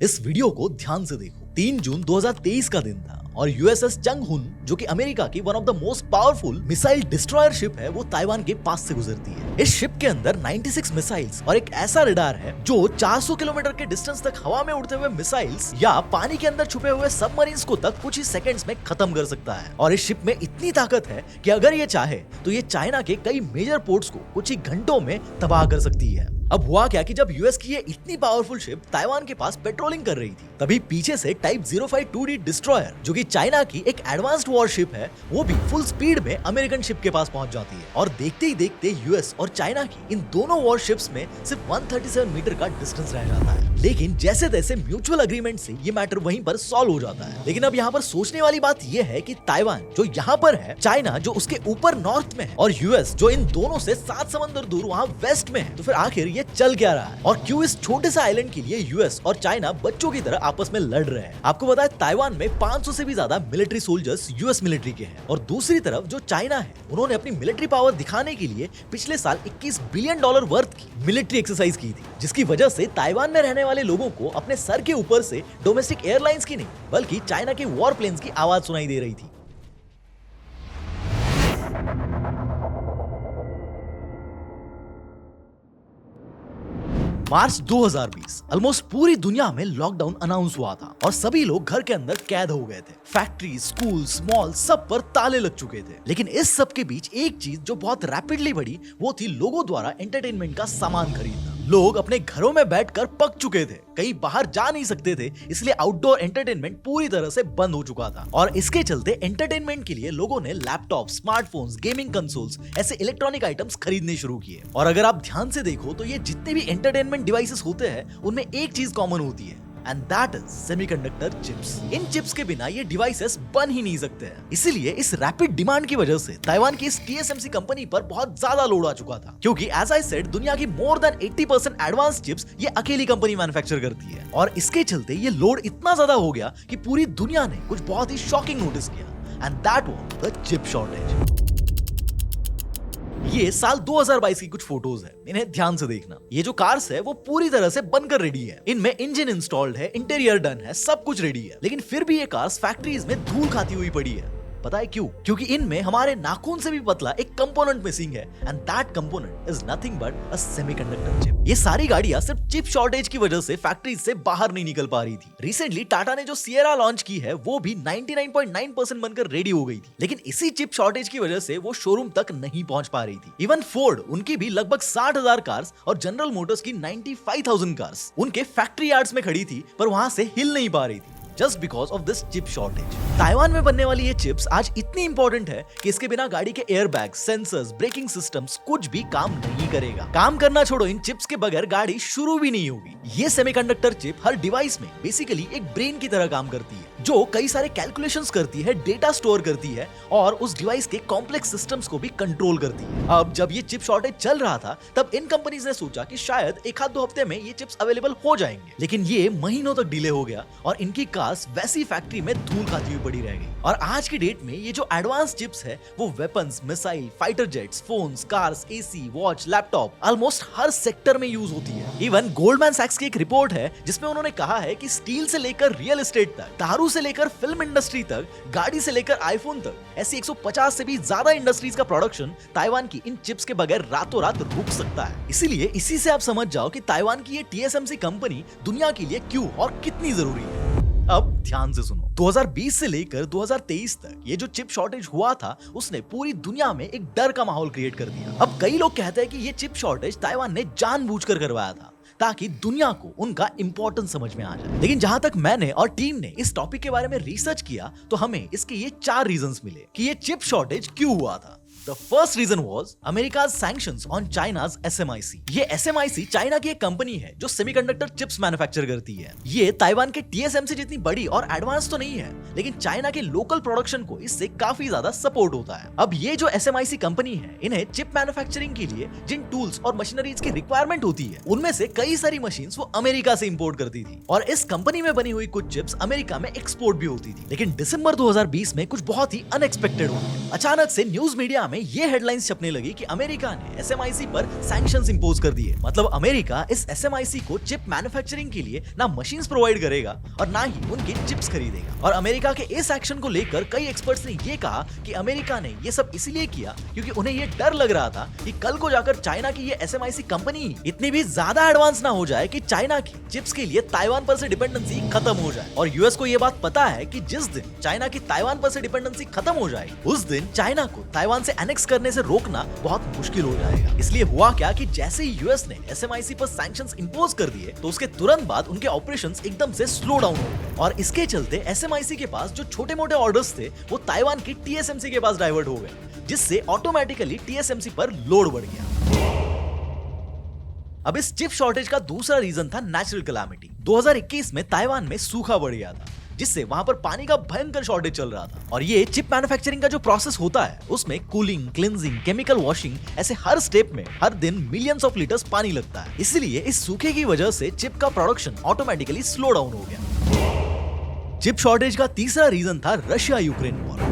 इस वीडियो को ध्यान से देखो। 3 जून 2023 का दिन था और यूएसएस चंगहुन, जो कि अमेरिका की one of the most powerful missile destroyer ship है, वो ताइवान के पास से गुजरती है। इस शिप के अंदर 96 मिसाइल्स और एक ऐसा रडार है जो 400 किलोमीटर के डिस्टेंस तक हवा में उड़ते हुए मिसाइल्स या पानी के अंदर छुपे हुए सबमरीन्स को तक कुछ ही सेकंड्स में खत्म कर सकता है। और इस शिप में इतनी ताकत है कि अगर ये चाहे तो ये चाइना के कई मेजर पोर्ट्स को कुछ ही घंटों में तबाह कर सकती है। अब हुआ क्या कि जब यूएस की ये इतनी पावरफुल शिप ताइवान के पास पेट्रोलिंग कर रही थी, तभी पीछे से टाइप 052D डिस्ट्रॉयर, जो कि चाइना की एक एडवांस्ड वॉरशिप है, वो भी फुल स्पीड में अमेरिकन शिप के पास पहुंच जाती है। और देखते ही देखते यूएस और चाइना की इन दोनों वॉरशिप्स में सिर्फ 137 मीटर का डिस्टेंस रह जाता है। लेकिन जैसे तैसे म्यूचुअल अग्रीमेंट से ये मैटर वहीं पर सॉल्व हो जाता है। लेकिन अब यहाँ पर सोचने वाली बात ये है कि ताइवान जो यहाँ पर है, चाइना जो उसके ऊपर नॉर्थ में है, और यूएस जो इन दोनों से 7 समंदर दूर वहाँ वेस्ट में है, तो फिर आखिर ये चल क्या रहा है और क्यों इस छोटे से आइलैंड के लिए यूएस और चाइना बच्चों की तरह आपस में लड़ रहे हैं। आपको पता है ताइवान में 500 से भी ज्यादा मिलिट्री सोल्जर्स यूएस मिलिट्री के हैं, और दूसरी तरफ जो चाइना है, उन्होंने अपनी मिलिट्री पावर दिखाने के लिए पिछले साल $21 बिलियन वर्थ की मिलिट्री एक्सरसाइज की थी, जिसकी वजह से ताइवान में रहने वाले लोगों को अपने सर के ऊपर से डोमेस्टिक एयरलाइंस की नहीं बल्कि चाइना के वॉर प्लेन्स की आवाज सुनाई दे रही थी। मार्च 2020 ऑलमोस्ट पूरी दुनिया में लॉकडाउन अनाउंस हुआ था और सभी लोग घर के अंदर कैद हो गए थे। फैक्ट्री, स्कूल, मॉल सब पर ताले लग चुके थे। लेकिन इस सब के बीच एक चीज जो बहुत रैपिडली बढ़ी, वो थी लोगों द्वारा एंटरटेनमेंट का सामान खरीदना। लोग अपने घरों में बैठकर पक चुके थे, कहीं बाहर जा नहीं सकते थे, इसलिए आउटडोर एंटरटेनमेंट पूरी तरह से बंद हो चुका था। और इसके चलते एंटरटेनमेंट के लिए लोगों ने लैपटॉप, स्मार्टफोन्स, गेमिंग कंसोल्स ऐसे इलेक्ट्रॉनिक आइटम्स खरीदने शुरू किए। और अगर आप ध्यान से देखो तो ये जितने भी एंटरटेनमेंट डिवाइसेस होते हैं, उनमें एक चीज कॉमन होती है, and that is semiconductor chips. In chips के बिना ये डिवाइसेस बन ही नहीं सकते हैं। इसीलिए इस रैपिड डिमांड की वजह से ताइवान की इस TSMC कंपनी पर बहुत ज्यादा लोड आ चुका था, क्योंकि एज आई सेड दुनिया की मोर देन 80% एडवांस चिप्स ये अकेली कंपनी मैन्युफैक्चर करती है। और इसके चलते ये लोड इतना ज्यादा हो गया कि पूरी दुनिया ने कुछ बहुत ही शॉकिंग नोटिस किया, and that was the chip shortage. ये साल 2022 की कुछ फोटोज है, इन्हें ध्यान से देखना। ये जो कार्स है वो पूरी तरह से बनकर रेडी है, इनमें इंजन इंस्टॉल्ड है, इंटीरियर डन है, सब कुछ रेडी है। लेकिन फिर भी ये कार्स फैक्ट्रीज में धूल खाती हुई पड़ी है। पता है क्यों? क्योंकि इनमें हमारे नाखून से भी पतला एक कंपोनेंट मिसिंग है, and that component is nothing but a semiconductor chip. ये सारी गाड़ियां सिर्फ चिप शॉर्टेज की वजह से फैक्ट्री से बाहर नहीं निकल पा रही थी। रिसेंटली टाटा ने जो सियरा लॉन्च की है, वो भी 99.9% बनकर रेडी हो गई थी, लेकिन इसी चिप शॉर्टेज की वजह से वो शोरूम तक नहीं पहुंच पा रही थी। इवन फोर्ड, उनकी भी लगभग 60,000 कार्स और जनरल मोटर्स की 95,000 कार्स उनके फैक्ट्री यार्ड्स में खड़ी थी, पर वहां से हिल नहीं पा रही थी, just because of this chip shortage। Taiwan में बनने वाली ये चिप्स आज इतनी इंपॉर्टेंट है कि इसके बिना गाड़ी के एयरबैग, सेंसर्स, ब्रेकिंग सिस्टम्स कुछ भी काम नहीं करेगा। काम करना छोड़ो, इन चिप्स के बगैर गाड़ी शुरू भी नहीं होगी। ये सेमीकंडक्टर चिप हर डिवाइस में बेसिकली एक ब्रेन की तरह काम करती है, जो कई सारे कैलकुलेशंस करती है, डेटा स्टोर करती है और उस डिवाइस के कॉम्प्लेक्स सिस्टम्स को भी कंट्रोल करती है। अब जब ये चिप शॉर्टेज चल रहा था, तब इन कंपनीज ने सोचा कि शायद एक आध 2 हफ्ते में ये चिप्स अवेलेबल हो जाएंगे, लेकिन ये महीनों तक डिले हो गया और इनकी कार्स वैसी फैक्ट्री में धूल खाती हुई पड़ी रह गई। और आज की डेट में ये जो एडवांस चिप्स है, वो weapons, missile, fighter jets, phones, cars, AC, watch, laptop almost हर सेक्टर में यूज होती है। इवन गोल्डमैन सैक्स की एक रिपोर्ट है जिसमें उन्होंने कहा है कि स्टील से लेकर रियल एस्टेट तक, दारू से लेकर फिल्म इंडस्ट्री तक, गाड़ी से लेकर आईफोन तक, ऐसी 150 से भी ज्यादा इंडस्ट्रीज का प्रोडक्शन ताइवान की इन चिप्स के बगैर रातों रात रुक सकता है। इसीलिए इसी से आप समझ जाओ कि ताइवान की ये TSMC कंपनी दुनिया के लिए क्यों और कितनी जरूरी है। अब ध्यान से सुनो, 2020 से लेकर 2023 तक ये जो चिप शॉर्टेज हुआ था, उसने पूरी दुनिया में एक डर का माहौल क्रिएट कर दिया। अब कई लोग कहते हैं कि ये चिप शॉर्टेज ताइवान ने जानबूझकर करवाया था, ताकि दुनिया को उनका इंपॉर्टेंस समझ में आ जाए। लेकिन जहां तक मैंने और टीम ने इस टॉपिक के बारे में रिसर्च किया, तो हमें इसके ये 4 रीजंस मिले कि ये चिप शॉर्टेज क्यों हुआ था। The first reason was America's sanctions on China's SMIC। ये SMIC चाइना की एक कंपनी है जो सेमीकंडक्टर चिप्स मैन्युफैक्चर करती है। ये ताइवान के TSMC जितनी बड़ी और एडवांस तो नहीं है, लेकिन चाइना के लोकल प्रोडक्शन को इससे काफी ज्यादा सपोर्ट होता है। अब ये जो SMIC कंपनी है, इन्हें चिप मैन्युफैक्चरिंग के लिए जिन टूल्स और मशीनरीज की रिक्वायरमेंट होती है, उनमें से कई सारी मशीन्स वो अमेरिका से इंपोर्ट करती थी, और इस कंपनी में बनी हुई कुछ चिप्स अमेरिका में एक्सपोर्ट भी होती थी। लेकिन दिसंबर 2020 में कुछ बहुत ही अनएक्सपेक्टेड हो गया। अचानक से न्यूज मीडिया में ये हेडलाइंस छपने लगी कि अमेरिका ने एसएमआईसी पर सैंक्शंस इंपोज कर दिए। मतलब अमेरिका इस एसएमआईसी को चिप मैन्युफैक्चरिंग के लिए ना मशीन्स प्रोवाइड करेगा और ना ही उनकी चिप्स खरीदेगा। और अमेरिका के इस एक्शन को लेकर कई एक्सपर्ट्स ने ये कहा कि अमेरिका ने ये सब इसलिए किया क्योंकि उन्हें ये डर लग रहा था कि कल को जाकर चाइना की ये एसएमआईसी कंपनी इतनी भी ज्यादा एडवांस ना हो जाए कि चाइना की चिप्स के लिए ताइवान पर से डिपेंडेंसी खत्म हो जाए। और यूएस को ये बात पता है कि जिस दिन चाइना की ताइवान पर से डिपेंडेंसी खत्म हो जाएगी उस दिन चाइना को ताइवान से एनेक्स करने से रोकना बहुत मुश्किल हो जाएगा। इसलिए हुआ क्या कि जैसे ही यूएस ने एसएमआईसी पर सैंक्शंस इंपोज कर दिए तो उसके तुरंत बाद उनके ऑपरेशंस एकदम से स्लो डाउन हो गए और इसके चलते एसएमआईसी के पास जो छोटे मोटे ऑर्डर्स थे वो ताइवान की टीएसएमसी के पास डाइवर्ट हो गए, जिससे ऑटोमेटिकली टीएसएमसी पर लोड बढ़ गया। अब इस चिप शॉर्टेज का दूसरा रीजन था नेचुरल कैलामिटी। 2021 में ताइवान में सूखा बढ़ गया था जिससे वहां पर पानी का भयंकर शॉर्टेज चल रहा था। और ये चिप मैन्युफैक्चरिंग का जो प्रोसेस होता है उसमें कूलिंग, क्लिनजिंग, केमिकल वॉशिंग ऐसे हर स्टेप में हर दिन मिलियंस ऑफ लीटर्स पानी लगता है। इसलिए इस सूखे की वजह से चिप का प्रोडक्शन ऑटोमेटिकली स्लो डाउन हो गया। चिप शॉर्टेज का तीसरा रीजन था रशिया यूक्रेन वॉर।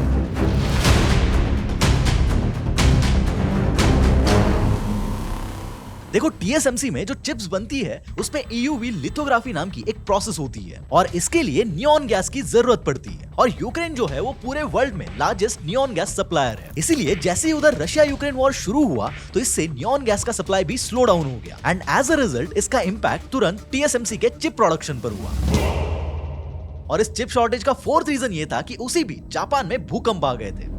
देखो टीएसएमसी में जो चिप्स बनती है उसमें ईयूवी लिथोग्राफी नाम की एक प्रोसेस होती है और इसके लिए नियॉन गैस की जरूरत पड़ती है। और यूक्रेन जो है वो पूरे वर्ल्ड में लार्जेस्ट नियॉन गैस सप्लायर है। इसीलिए जैसे ही उधर रशिया यूक्रेन वॉर शुरू हुआ तो इससे नियॉन गैस का सप्लाई भी स्लो डाउन हो गया एंड एज अ रिजल्ट इसका इंपैक्ट तुरंत टीएसएमसी के चिप प्रोडक्शन पर हुआ। और इस चिप शॉर्टेज का फोर्थ रीजन ये था कि उसी बीच जापान में भूकंप आ गए थे।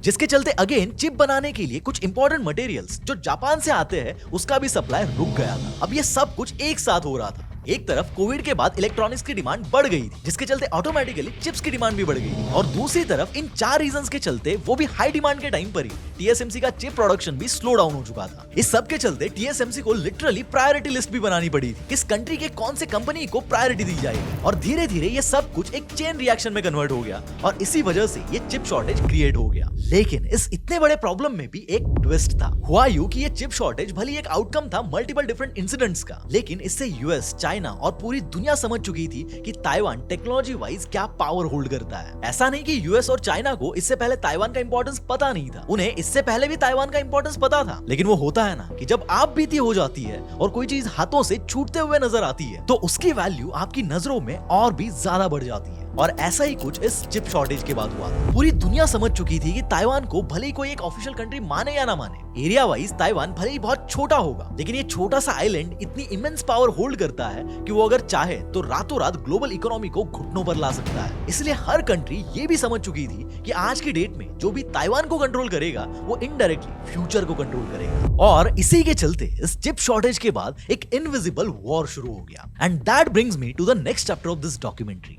जिसके चलते अगेन चिप बनाने के लिए कुछ इंपॉर्टेंट मटेरियल्स जो जापान से आते हैं उसका भी सप्लाई रुक गया था। अब ये सब कुछ एक साथ हो रहा था। एक तरफ कोविड के बाद इलेक्ट्रॉनिक्स की डिमांड बढ़ गई थी जिसके चलते ऑटोमेटिकली चिप्स की डिमांड भी बढ़ गई थी और दूसरी तरफ इन चार रीजंस के चलते वो भी हाई डिमांड के टाइम पर ही टीएसएमसी का चिप प्रोडक्शन भी स्लो डाउन हो चुका था। इस सब के चलते टीएसएमसी को लिटरली प्रायोरिटी लिस्ट भी बनानी पड़ी थी, किस कंट्री के कौन से कंपनी को प्रायोरिटी दी जाएगी। और धीरे धीरे ये सब कुछ एक चेन रिएक्शन में कन्वर्ट हो गया और इसी वजह से ये चिप शॉर्टेज क्रिएट हो गया। लेकिन इस इतने बड़े प्रॉब्लम में भी एक ट्विस्ट था। हुआ यूं कि ये चिप शॉर्टेज भली एक आउटकम था मल्टीपल डिफरेंट इंसिडेंट्स का, लेकिन इससे यूएस, चाइना और पूरी दुनिया समझ चुकी थी कि ताइवान टेक्नोलॉजी वाइज क्या पावर होल्ड करता है। ऐसा नहीं कि यूएस और चाइना को इससे पहले ताइवान का इंपॉर्टेंस पता नहीं था, उन्हें इससे पहले भी ताइवान का इंपॉर्टेंस पता था। लेकिन वो होता है ना कि जब आप बीती हो जाती है और कोई चीज हाथों से छूटते हुए नजर आती है तो उसकी वैल्यू आपकी नजरों में और भी ज्यादा बढ़ जाती है। और ऐसा ही कुछ इस चिप शॉर्टेज के बाद हुआ। पूरी दुनिया समझ चुकी थी कि ताइवान को भले ही कोई एक ऑफिशियल कंट्री माने या ना माने, एरिया वाइज ताइवान भले ही बहुत छोटा होगा, लेकिन ये छोटा सा आइलैंड इतनी इमेंस पावर होल्ड करता है कि वो अगर चाहे तो रातों रात ग्लोबल इकोनॉमी को घुटनों पर ला सकता है। इसलिए हर कंट्री ये भी समझ चुकी थी कि आज की डेट में जो भी ताइवान को कंट्रोल करेगा वो इनडायरेक्टली फ्यूचर को कंट्रोल करेगा। और इसी के चलते इस चिप शॉर्टेज के बाद एक इनविजिबल वॉर शुरू हो गया। And that brings me to the next chapter of this documentary.